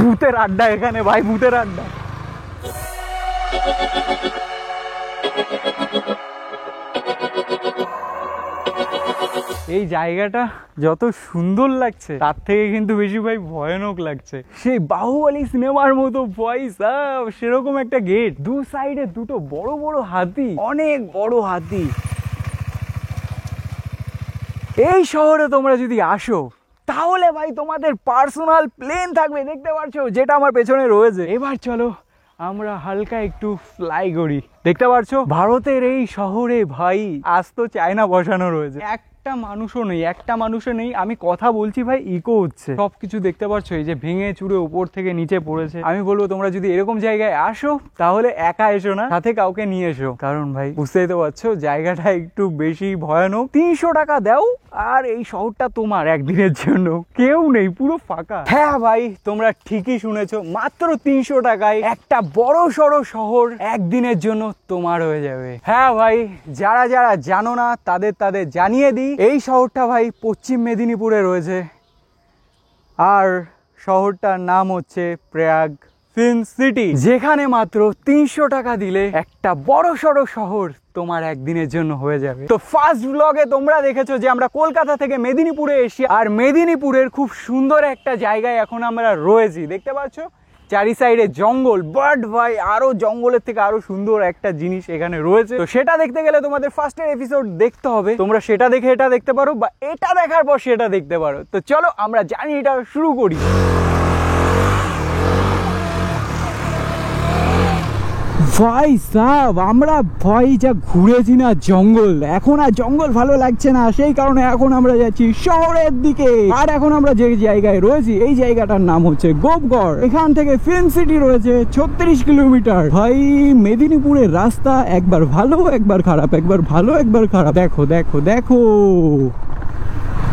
ভূতের আড্ডা এখানে ভাই, ভূতের আড্ডা। এই জায়গাটা যত সুন্দর লাগছে তার থেকে কিন্তু বেশি ভাই ভয়ানক লাগছে। সেই বাহুবলী সিনেমার মতো ভয়েস, সেরকম একটা গেট, দু সাইডে দুটো বড় বড় হাতি, অনেক বড় হাতি। এই শহরে তোমরা যদি আসো তাহলে ভাই তোমাদের পার্সোনাল প্লেন থাকবে, দেখতে পাচ্ছ যেটা আমার পেছনে রয়েছে। এবার চলো আমরা হালকা একটু ফ্লাই করি। দেখতে পাচ্ছ ভারতের এই শহরে ভাই আজ তো চায়না বসানো রয়েছে, একটা মানুষও নেই। আমি কথা বলছি ভাই, ইকো হচ্ছে সবকিছু। দেখতে পাচ্ছ এই যে ভেঙে চুরে উপর থেকে নিচে পড়েছে। আমি বলবো তোমরা যদি এরকম জায়গায় আসো তাহলে একা এসো না, সাথে কাউকে নিয়ে এসো, কারণ ভাই বুঝতেই তো পারছো জায়গাটা একটু বেশি ভয়ানক। 300 টাকা দাও আর এই শহরটা তোমার একদিনের জন্য, কেউ নেই, পুরো ফাঁকা। হ্যাঁ ভাই তোমরা ঠিকই শুনেছো, মাত্র 300 টাকায় একটা বড় সড়ো শহর একদিনের জন্য তোমার হয়ে যাবে। হ্যাঁ ভাই, যারা যারা জানো না তাদের জানিয়ে দিই, এই শহরটা ভাই পশ্চিম মেদিনীপুরে রয়েছে আর শহরটার নাম হচ্ছে প্রয়াগ ফিল্ম সিটি, যেখানে মাত্র 300 টাকা দিলে একটা বড় সড়ো শহর তোমার একদিনের জন্য হয়ে যাবে। তো ফার্স্ট ব্লগে তোমরা দেখেছো যে আমরা কলকাতা থেকে মেদিনীপুরে এসি, আর মেদিনীপুরের খুব সুন্দর একটা জায়গায় এখন আমরা রয়েছি। দেখতে পাচ্ছ চারি সাইডে জঙ্গল, বাট ভাই আরো জঙ্গলের থেকে আরো সুন্দর একটা জিনিস এখানে রয়েছে। তো সেটা দেখতে গেলে তোমাদের ফার্স্টের এপিসোড দেখতে হবে, তোমরা সেটা দেখে এটা দেখতে পারো বা এটা দেখার পর সেটা দেখতে পারো। তো চলো আমরা জার্নিটা শুরু করি। ভাই সাহেব আমরা ভাই যা ঘুরেছি না জঙ্গল, এখন আর জঙ্গল ভালো লাগছে না, সেই কারণে এখন আমরা যাচ্ছি শহরের দিকে। আর এখন আমরা যে জায়গায় রয়েছি এই জায়গাটার নাম হচ্ছে গোপগড়। এখান থেকে ফিল্ম সিটি রয়েছে 36 কিলোমিটার। ভাই মেদিনীপুরের রাস্তা একবার ভালো একবার খারাপ, একবার ভালো একবার খারাপ। দেখো দেখো দেখো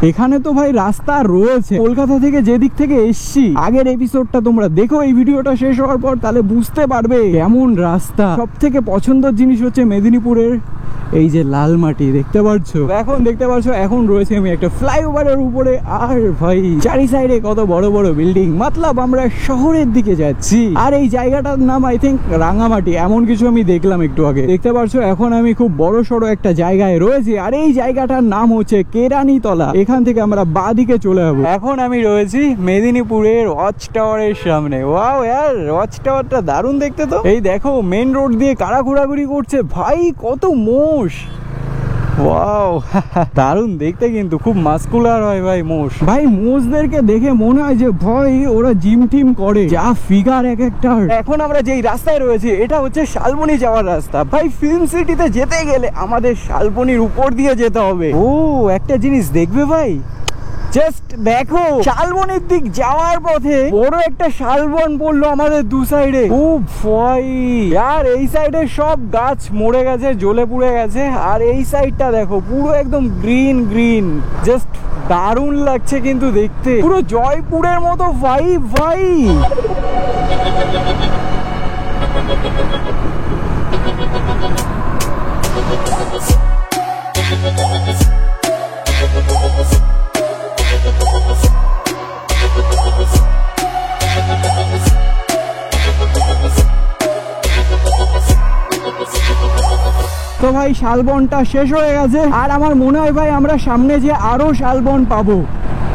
এখানে তো ভাই রাস্তা রয়েছে, কলকাতা থেকে যেদিক থেকে এসছি আগের এপিসোডটা তোমরা দেখো এই ভিডিওটা শেষ হওয়ার পর, তাহলে বুঝতে পারবে কেমন রাস্তা। সব থেকে পছন্দের জিনিস হচ্ছে মেদিনীপুরের এই যে লাল মাটি, দেখতে পাচ্ছ। এখন দেখতে পাচ্ছ এখন রয়েছে আমি একটা ফ্লাইওভারের উপরে, আর ভাই চারি সাইডে কত বড় বড় বিল্ডিং, মতলব আমরা শহরের দিকে যাচ্ছি। আর এই জায়গাটার নাম আই থিঙ্ক রাঙামাটি, এমন কিছু আমি দেখলাম একটু আগে। দেখতে পাচ্ছ এখন আমি খুব বড় সড়ো একটা জায়গায় রয়েছি, আর এই জায়গাটার নাম হচ্ছে কেরানীতলা। এখান থেকে আমরা বাঁ দিকে চলে যাবো। এখন আমি রয়েছি মেদিনীপুরের ওয়াচ টাওয়ারের সামনে। ওয়াও ইয়ার, ওয়াচ টাওয়ারটা দারুণ দেখতে। তো এই দেখো মেন রোড দিয়ে কারা ঘোরাঘুরি করছে, ভাই কত মোষ। ওয়াও দারুণ দেখতে, কিন্তু খুব মাস্কুলার হয় ভাই মোষ। ভাই মোষদেরকে দেখে মনে হয় যে ভাই ওরা জিম টিম করে, যা ফিগার এক একটার। এখন আমরা যেই রাস্তায় রয়েছি এটা হচ্ছে শালবনী যাওয়ার রাস্তা। ভাই ফিল্ম সিটিতে যেতে গেলে আমাদের শালবনীর উপর দিয়ে যেতে হবে। ও একটা জিনিস দেখবে ভাই, জাস্ট দেখো শালবনের দিক যাওয়ার পথে বড় একটা শালবন পড়লো আমাদের দু সাইডে। ও ভাই আর এই সাইডে সব গাছ মরে গেছে, জ্বলে পুড়ে গেছে, আর এই সাইডটা দেখো পুরো একদম গ্রিন গ্রিন, জাস্ট দারুণ লাগছে কিন্তু দেখতে, পুরো জয়পুরের মতো ভাইব ভাই। তো ভাই শালবনটা শেষ হয়ে গেছে, আর আমার মনে হয় ভাই আমরা সামনে যে আরো শালবন পাবো,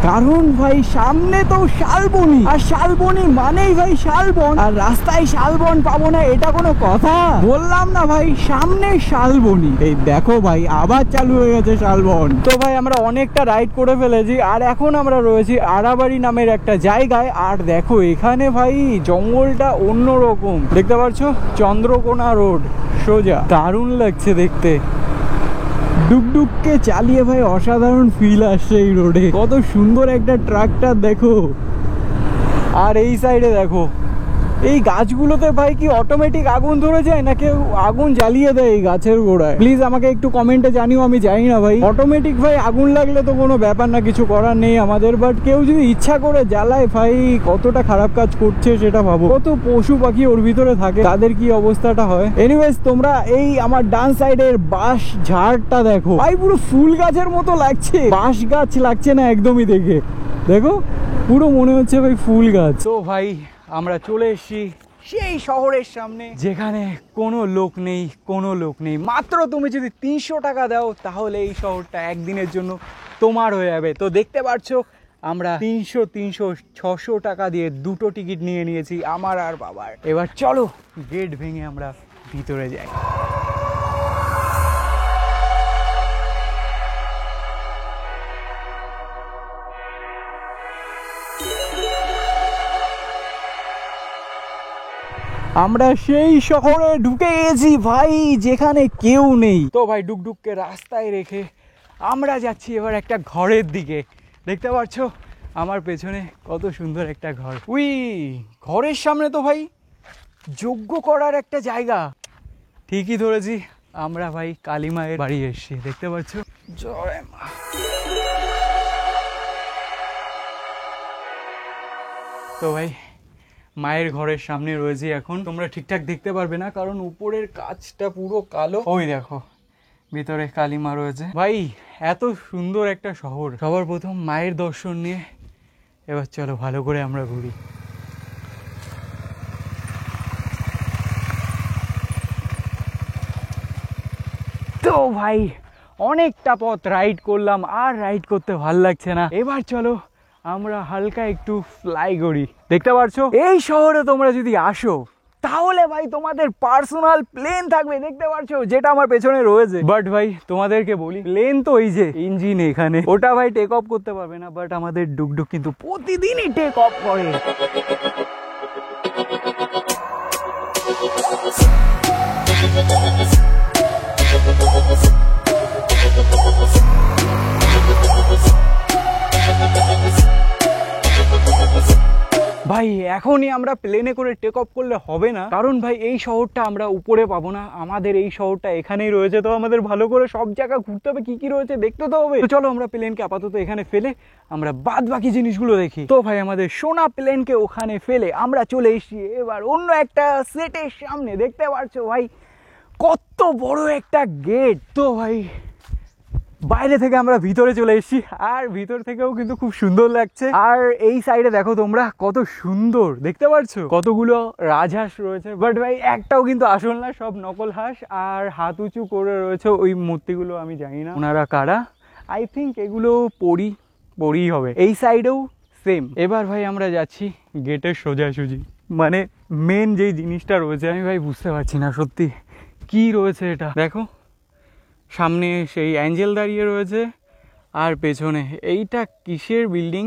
কারণ ভাই সামনে তো শালবনী, আর শালবনী মানেই ভাই শালবন, আর রাস্তায় শালবন পাবো না এটা কোনো কথা? বললাম না ভাই সামনে শালবনী। এই দেখো ভাই আবার চালু হয়ে গেছে শালবন। তো ভাই আমরা অনেকটা রাইড করে ফেলেছি, আর এখন আমরা রয়েছি আড়াবাড়ি নামের একটা জায়গায়। আর দেখো এখানে ভাই জঙ্গলটা অন্যরকম, দেখতে পাচ্ছ চন্দ্রকোনা রোড সোজা, দারুণ লাগছে দেখতে। ডুকডুককে চালিয়ে ভাই অসাধারণ ফিল আসছে এই রোডে, কত সুন্দর একটা ট্রাক্টর দেখো। আর এই সাইডে দেখো এই গাছগুলোতে ভাই কি অটোমেটিক আগুন ধরে যায় না কেউ আগুন জ্বালিয়ে দেয় এই গাছের গোড়ায়? প্লিজ আমাকে একটু কমেন্টে জানিও, আমি জানি না ভাই। অটোমেটিক ভাই আগুন লাগলে তো কোনো ব্যাপার না, কিছু করার নেই আমাদের, বাট কেউ যদি ইচ্ছা করে জ্বালায় ভাই কতটা খারাপ কাজ করছে সেটা ভাবো। কত পশু পাখি ওর ভিতরে থাকে, তাদের কি অবস্থাটা হয়। এনিওয়েজ তোমরা এই আমার ডান সাইডের বাঁশ ঝাড়টা দেখো ভাই, পুরো ফুল গাছের মতো লাগছে, বাঁশ গাছ লাগছে না একদমই। দেখে দেখো পুরো মনে হচ্ছে ভাই ফুল গাছ। তো ভাই আমরা চলে এসেছি সেই শহরের সামনে যেখানে কোনো লোক নেই মাত্র তুমি যদি 300 টাকা দাও তাহলে এই শহরটা একদিনের জন্য তোমার হয়ে যাবে। তো দেখতে পাচ্ছ আমরা 300, 600 টাকা দিয়ে দুটো টিকিট নিয়ে নিয়েছি আমার আর বাবার। এবার চলো গেট ভেঙে আমরা ভিতরে যাই। আমরা সেই শহরে ঢুকে গেছি ভাই, যেখানে কেউ নেই। তো ভাই ডুকডুককে রাস্তায় রেখে আমরা যাচ্ছি এবার একটা ঘরের দিকে। দেখতে পাচ্ছ আমার পেছনে কত সুন্দর একটা ঘর। উই ঘরের সামনে তো ভাই যজ্ঞ করার একটা জায়গা। ঠিকই ধরেছি, আমরা ভাই কালী মায়ের বাড়ি এসেছি। দেখতে পাচ্ছ, জয় মা। তো ভাই মায়ের ঘরের সামনে রয়েছে এখন। তোমরা ঠিকঠাক দেখতে পারবে না কারণ উপরের কাঁচটা পুরো কালো। ওই দেখো ভিতরে কালী মা রয়েছে। ভাই এত সুন্দর একটা শহর, সবার প্রথম মায়ের দর্শন নিয়ে এবার চলো ভালো করে আমরা ঘুরি। তো ভাই অনেকটা পথ রাইড করলাম, আর রাইড করতে ভাল লাগছে না। এবার চলো আমরা হালকা একটু ফ্লাই করি। দেখতে পাচ্ছ এই শহরে তোমরা যদি আসো তাহলে ভাই তোমাদের পার্সোনাল প্লেন থাকবে। দেখতে পাচ্ছ যেটা আমার পেছনে রয়েছে। বাট ভাই তোমাদেরকে বলি, প্লেন তো এই যে ইঞ্জিন এখানে, ওটা ভাই টেক অফ করতে পারবে না। বাট আমাদের ডুকডুক কিন্তু প্রতিদিনই টেক অফ করে। ভাই এখনই আমরা প্লেনে করে টেক অফ করলে হবে না, কারণ ভাই এই শহরটা আমরা উপরে পাবো না। আমাদের এই শহরটা এখানেই রয়েছে, তো আমাদের ভালো করে সব জায়গা ঘুরতে হবে, কি কি রয়েছে দেখতে তো হবে। তো চলো আমরা প্লেনকে আপাতত এখানে ফেলে আমরা বাদ বাকি জিনিসগুলো দেখি। তো ভাই আমাদের সোনা প্লেনকে ওখানে ফেলে আমরা চলে এসেছি এবার অন্য একটা সেটের সামনে। দেখতে পাচ্ছ ভাই কত বড় একটা গেট। তো ভাই বাইরে থেকে আমরা ভিতরে চলে এসেছি, আর ভিতর থেকেও কিন্তু খুব সুন্দর লাগছে। আর এই সাইডে দেখো তোমরা কত সুন্দর, দেখতে পাচ্ছ কতগুলো রাজহাঁস রয়েছে। বাট ভাই একটাও কিন্তু আসল না, সব নকল হাঁস। আর হাত উঁচু করে রয়েছে ওই মূর্তিগুলো, আমি জানি না ওনারা কারা। আই থিঙ্ক এগুলো পরী হবে। এই সাইডেও সেম। এবার ভাই আমরা যাচ্ছি গেটের সোজাসুজি, মানে মেন যেই জিনিসটা রয়েছে আমি ভাই বুঝতে পারছি না সত্যি কি রয়েছে এটা। দেখো সামনে সেই অ্যাঞ্জেল দাঁড়িয়ে রয়েছে, আর পেছনে এইটা কিসের বিল্ডিং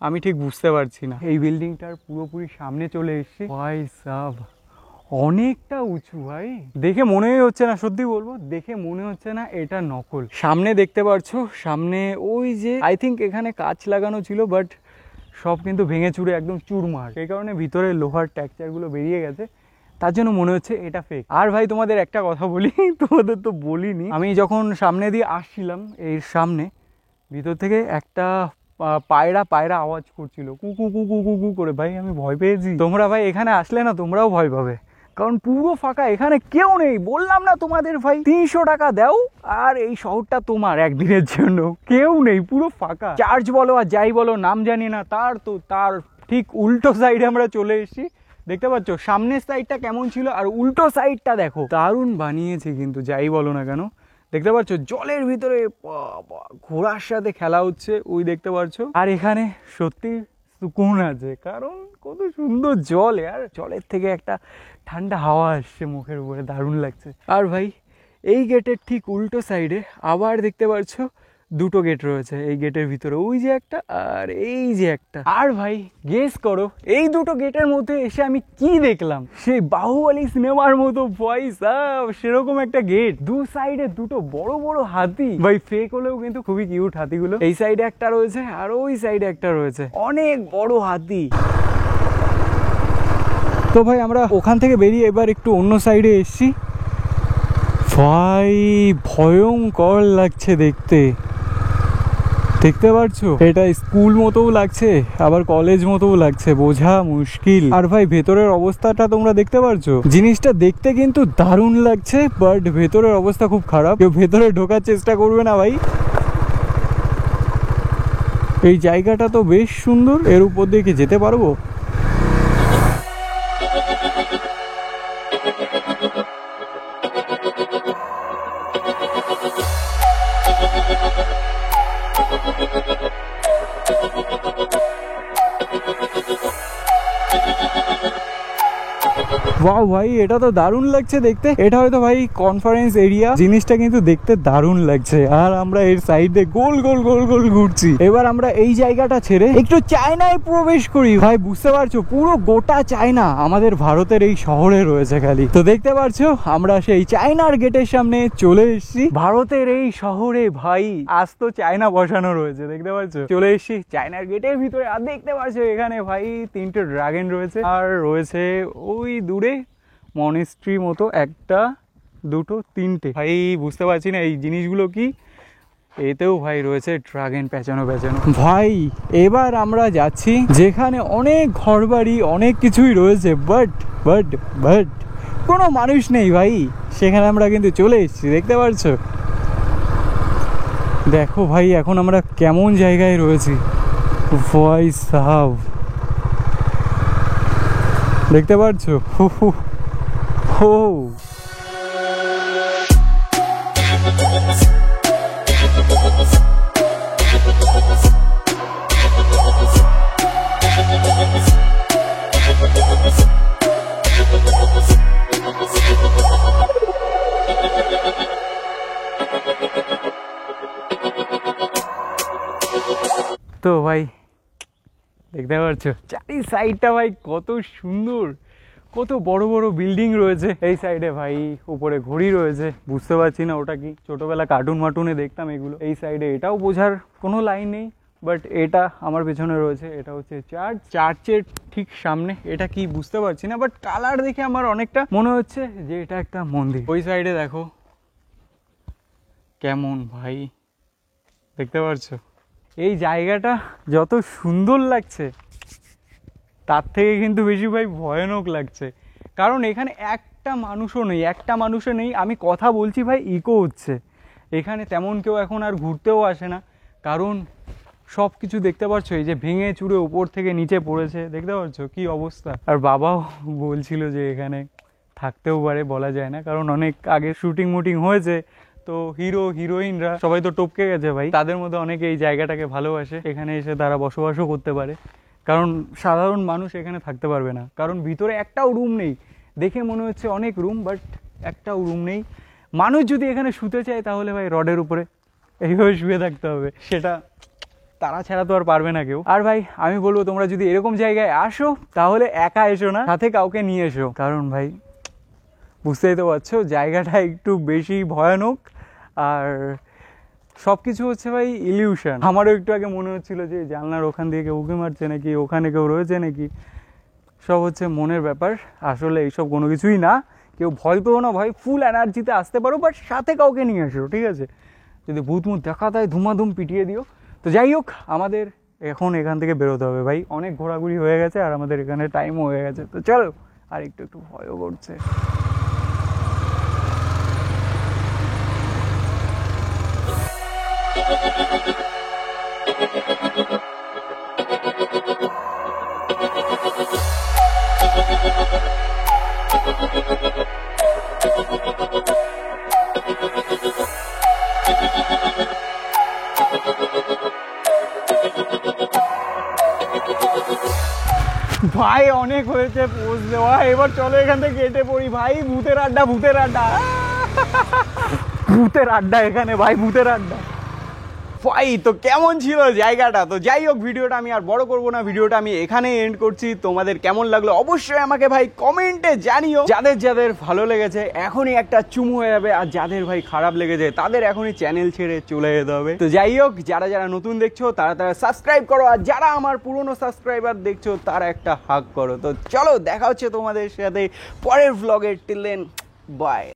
আমি ঠিক বুঝতে পারছি না। এই বিল্ডিংটার পুরোপুরি সামনে চলে এসেছি। ভাই সাব অনেকটা উঁচু ভাই, দেখে মনেই হচ্ছে না, সত্যি বলবো দেখে মনে হচ্ছে না এটা নকল। সামনে দেখতে পাচ্ছ, সামনে ওই যে আই থিঙ্ক এখানে কাঁচ লাগানো ছিল, বাট সব কিন্তু ভেঙে চুরে একদম চুরমার। সেই কারণে ভিতরে লোহার টেক্সচারগুলো বেরিয়ে গেছে, তার জন্য মনে হচ্ছে এটা ফেক। আর ভাই তোমাদের একটা কথা বলি, তোমাদের তো বলিনি, আমি যখন সামনে দিয়ে আসছিলাম এর সামনে, ভিতর থেকে একটা পায়রা আওয়াজ করছিল কুকু কুকু কুকু করে। ভাই আমি ভয় পেয়েছি। তোমরা ভাই এখানে আসলে না তোমরাও ভয় পাবে, কারণ পুরো ফাঁকা, এখানে কেউ নেই। বললাম না তোমাদের ভাই 300 টাকা দাও আর এই শহরটা তোমার একদিনের জন্য। কেউ নেই, পুরো ফাঁকা। চার্চ বলো আর যাই বলো, নাম জানি না, তার ঠিক উল্টো সাইডে আমরা চলে এসেছি। দেখতে পাচ্ছ সামনের সাইডটা কেমন ছিল আর উল্টো সাইডটা দেখো, দারুণ বানিয়েছে কিন্তু যাই বলো না কেন। দেখতে পাচ্ছ জলের ভিতরে ঘোড়ার সাথে খেলা হচ্ছে, ওই দেখতে পাচ্ছ। আর এখানে সত্যি সুকুন আছে, কারণ কত সুন্দর জল, আর জলের থেকে একটা ঠান্ডা হাওয়া আসছে মুখের উপরে, দারুণ লাগছে। আর ভাই এই গেটের ঠিক উল্টো সাইডে আবার দেখতে পাচ্ছ দুটো গেট রয়েছে। এই গেটের ভিতরে ওই যে একটা আর এই যে একটা। আর ভাই গেস করো এই দুটো গেটের মধ্যে এসে আমি কি দেখলাম? সেই বাহুবলী সিনেমার মতো ভয়েস সেরকম একটা গেট, দু সাইডে দুটো বড় বড় হাতি। ভাই ফেক হলেও কিন্তু খুবই কিউট হাতিগুলো। এই সাইডে একটা রয়েছে আর ওই সাইডে একটা রয়েছে, অনেক বড় হাতি। তো ভাই আমরা ওখান থেকে বেরিয়ে এবার একটু অন্য সাইডে এসছি। ভাই ভয়ঙ্কর লাগছে দেখতে, দেখতে পাচ্ছ এটা স্কুল মতোও লাগছে আবার কলেজ মতোও লাগছে, বোঝা মুশকিল। আর ভাই ভেতরের অবস্থাটা তোমরা দেখতে পাচ্ছ, জিনিসটা দেখতে কিন্তু দারুণ লাগছে, বাট ভেতরের অবস্থা খুব খারাপ। কেউ ভেতরে ঢোকার চেষ্টা করবে না ভাই। এই জায়গাটা তো বেশ সুন্দর, এর উপর দিয়ে কি যেতে পারবো? ওয়াও ভাই, এটা তো দারুণ লাগছে দেখতে। এটা হয়তো ভাই কনফারেন্স এরিয়া, জিনিসটা কিন্তু দেখতে দারুণ লাগছে। আর আমরা এর সাইডে গোল গোল গোল গোল ঘুরছি। এবার আমরা এই জায়গাটা ছেড়ে একটু চায়নায় প্রবেশ করি। ভাই বুঝতে পারছো, পুরো গোটা চায়না আমাদের ভারতের এই শহরে রয়েছে খালি। তো দেখতে পারছো আমরা সেই চায়নার গেটের সামনে চলে এসেছি। ভারতের এই শহরে ভাই আজ তো চায়না বসানো রয়েছে, দেখতে পাচ্ছো। চলে এসেছি চায়নার গেটের ভিতরে। আর দেখতে পাচ্ছো এখানে ভাই 3টে ড্রাগন রয়েছে, আর রয়েছে ওই দূরে মনেস্ট্রি মতো 1টা 2টো 3টে। ভাই বুঝতে পারছি না এই জিনিসগুলো কি। এতেও ভাই রয়েছে ড্রাগন পেঁচানো পেঁচানো। ভাই এবার আমরা যাচ্ছি যেখানে অনেক ঘরবাড়ি অনেক কিছুই রয়েছে, বাট কোনো মানুষ নেই ভাই। সেখানে আমরা কিন্তু চলে এসেছি, দেখতে পাচ্ছো। দেখো ভাই এখন আমরা কেমন জায়গায় রয়েছি। ভাই সাহাব দেখতে পাচ্ছো। হো তো ভাই দেখতে পাচ্ছ চারি সাইডটা ভাই কত সুন্দর, কত বড় বড় বিল্ডিং রয়েছে। এই সাইডে ভাই উপরে ঘড়ি রয়েছে, বুঝতে পারছি না ওটা কি, ছোটবেলা কার্টুন মাটুনে দেখতাম এগুলো। এই সাইডে এটাও বোঝার কোনো লাইন নেই, বাট এটা আমার পেছনে রয়েছে, এটা হচ্ছে চার্চের ঠিক সামনে। এটা কি বুঝতে পারছি না, বাট কালার দেখে আমার অনেকটা মনে হচ্ছে যে এটা একটা মন্দির। ওই সাইডে দেখো কেমন ভাই, দেখতে পাচ্ছো। এই জায়গাটা যত সুন্দর লাগছে তার থেকে কিন্তু বেশি ভাই ভয়ানক লাগছে, কারণ এখানে একটা মানুষও নেই। আমি কথা বলছি ভাই, ইকো হচ্ছে। এখানে তেমন কেউ এখন আর ঘুরতেও আসে না, কারণ সব কিছু দেখতে পাচ্ছ এই যে ভেঙে চুরে উপর থেকে নিচে পড়েছে, দেখতে পাচ্ছ কি অবস্থা। আর বাবাও বলছিল যে এখানে থাকতেও পারে, বলা যায় না, কারণ অনেক আগে শুটিং মুটিং হয়েছে, তো হিরো হিরোইনরা সবাই তো টপকে গেছে ভাই। তাদের মধ্যে অনেকে এই জায়গাটাকে ভালোবাসে, এখানে এসে তারা বসবাসও করতে পারে, কারণ সাধারণ মানুষ এখানে থাকতে পারবে না, কারণ ভিতরে একটাও রুম নেই। দেখে মনে হচ্ছে অনেক রুম, বাট একটাও রুম নেই। মানুষ যদি এখানে শুতে চায় তাহলে ভাই রডের উপরে এইভাবে শুয়ে থাকতে হবে, সেটা তারা ছাড়া তো আর পারবে না কেউ। আর ভাই আমি বলবো তোমরা যদি এরকম জায়গায় আসো তাহলে একা এসো না, সাথে কাউকে নিয়ে এসো, কারণ ভাই বুঝতেই তো পারছো জায়গাটা একটু বেশি ভয়ানক। আর সব কিছু হচ্ছে ভাই ইলিউশন। আমারও একটু আগে মনে হচ্ছিল যে জানলার ওখান দিয়ে কেউ উঁকি মারছে নাকি, ওখানে কেউ রয়েছে নাকি, সব হচ্ছে মনের ব্যাপার। আসলে এইসব কোনো কিছুই না, কেউ ভয় পেও না ভাই, ফুল এনার্জিতে আসতে পারো, বাট সাথে কাউকে নিয়ে এসো, ঠিক আছে। যদি ভূত মুত দেখা দেয় ধুমাধুম পিটিয়ে দিও। তো যাই হোক, আমাদের এখন এখান থেকে বেরোতে হবে ভাই, অনেক ঘোরাঘুরি হয়ে গেছে আর আমাদের এখানে টাইমও হয়ে গেছে। তো চলো, আর একটু ভয়ও করছে। ভাই অনেক হয়েছে পোজ দেওয়া, এবার চলো এখান থেকে কেটে পড়ি ভাই। ভূতের আড্ডা এখানে ভাই, ভূতের আড্ডা। ভাই তো কেমন ছিল জায়গাটা। তো যাই হোক, ভিডিওটা আমি আর বড় করবো না, ভিডিওটা আমি এখানেই এন্ড করছি। তোমাদের কেমন লাগলো অবশ্যই আমাকে ভাই কমেন্টে জানিও। যাদের যাদের ভালো লেগেছে এখনই একটা চুমু হয়ে যাবে, আর যাদের ভাই খারাপ লেগেছে তাদের এখনই চ্যানেল ছেড়ে চলে যেতে হবে। তো যাই হোক, যারা যারা নতুন দেখছো তারা সাবস্ক্রাইব করো, আর যারা আমার পুরনো সাবস্ক্রাইবার দেখছো তারা একটা হাগ করো। তো চলো, দেখা হচ্ছে তোমাদের সাথে পরের ভ্লগে। Till then, by.